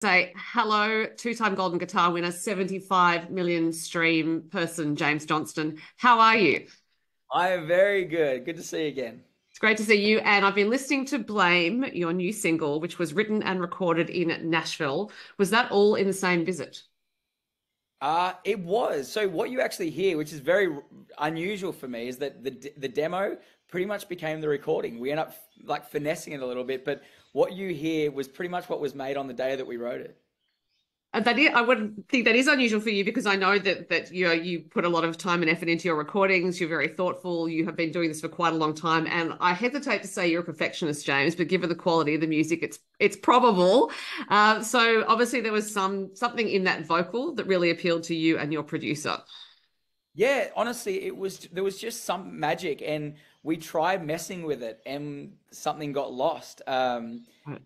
Say hello, two-time Golden Guitar winner, 75 million stream person, James Johnston. How are you? I am very good. Good to see you again. It's great to see you. And I've been listening to Blame, your new single, which was written and recorded in Nashville. Was that all in the same visit? It was. So what you actually hear, which is very unusual for me, is that the demo pretty much became the recording. We end up like finessing it a little bit, but what you hear was pretty much what was made on the day that we wrote it. I would think that is unusual for you because I know that you put a lot of time and effort into your recordings. You're very thoughtful. You have been doing this for quite a long time, and I hesitate to say you're a perfectionist, James, but given the quality of the music, it's probable. So obviously there was something in that vocal that really appealed to you and your producer. Yeah, honestly, there was just some magic, and we tried messing with it, and something got lost.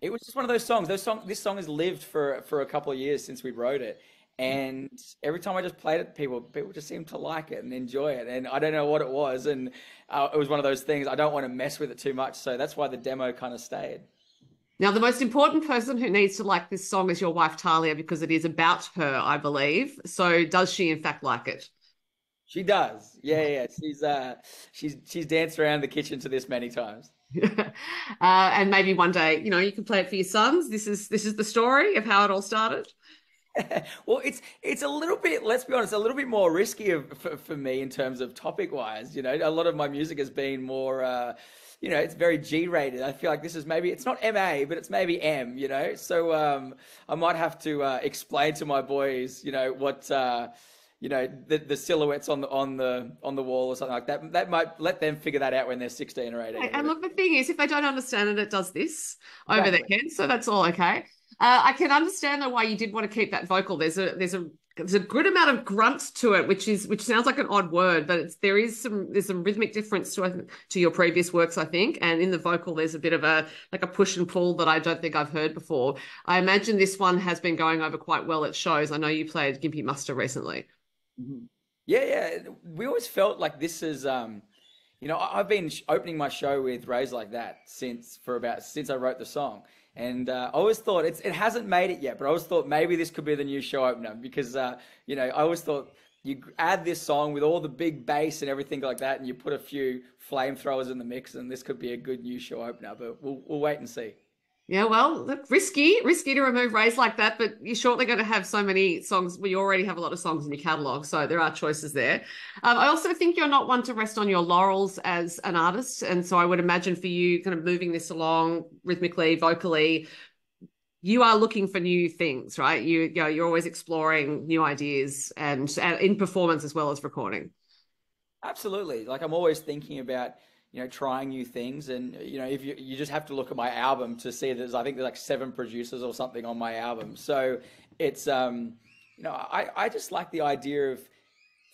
It was just one of those songs. This song has lived for a couple of years since we wrote it, and every time I just played it, people just seemed to like it and enjoy it, and I don't know what it was, and it was one of those things. I don't want to mess with it too much, so that's why the demo kind of stayed. Now, the most important person who needs to like this song is your wife, Talia, because it is about her, I believe. So does she in fact like it? She does, yeah. She's danced around the kitchen to this many times. And maybe one day, you can play it for your sons. This is the story of how it all started. Well, it's a little bit, let's be honest, a little bit more risky for me in terms of topic wise. A lot of my music has been more, it's very G rated. I feel like this is maybe it's not MA, but it's maybe M. So I might have to explain to my boys, what. The silhouettes on the wall or something like that. That might let them figure that out when they're 16 or 18. And look, the thing is, if they don't understand it, it does this over their Exactly. heads, so that's all okay. I can understand though why you did want to keep that vocal. There's a good amount of grunt to it, which sounds like an odd word, but there's some rhythmic difference to your previous works, I think. And in the vocal, there's a bit of a like a push and pull that I don't think I've heard before. I imagine this one has been going over quite well at shows. I know you played Gimpy Muster recently. Mhm. Yeah. We always felt like this is, I've been opening my show with Rays Like That since I wrote the song. And I always thought it hasn't made it yet, but I always thought maybe this could be the new show opener because, I always thought you add this song with all the big bass and everything like that, and you put a few flamethrowers in the mix, and this could be a good new show opener. But we'll wait and see. Yeah, well, look, risky to remove Rays like that, but you're shortly going to have so many songs. We already have a lot of songs in your catalog, so there are choices there. I also think you're not one to rest on your laurels as an artist, and so I would imagine for you, kind of moving this along rhythmically, vocally, you are looking for new things, right? You're always exploring new ideas and in performance as well as recording. Absolutely. Like I'm always thinking about, trying new things. And, if you just have to look at my album to see I think there's like 7 producers or something on my album. So it's, I just like the idea of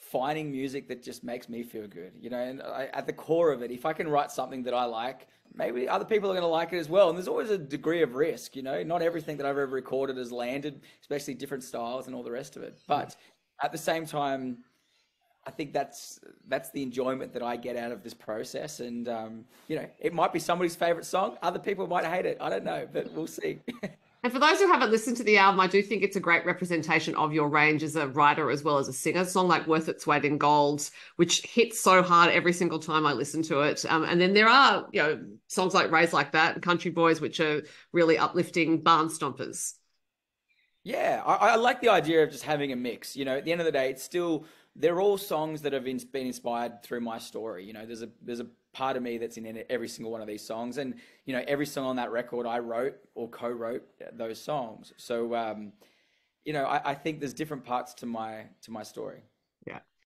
finding music that just makes me feel good, and at the core of it, if I can write something that I like, maybe other people are going to like it as well. And there's always a degree of risk, not everything that I've ever recorded has landed, especially different styles and all the rest of it. But at the same time, I think that's the enjoyment that I get out of this process. And it might be somebody's favorite song. Other people might hate it. I don't know, but we'll see. And for those who haven't listened to the album, I do think it's a great representation of your range as a writer as well as a singer. A song like Worth Its Weight in Gold, which hits so hard every single time I listen to it. And then there are, songs like Raised Like That and Country Boys, which are really uplifting barn stompers. Yeah, I like the idea of just having a mix. At the end of the day, they're all songs that have been inspired through my story. There's a part of me that's in every single one of these songs, and every song on that record I wrote or co-wrote those songs. So I think there's different parts to my story.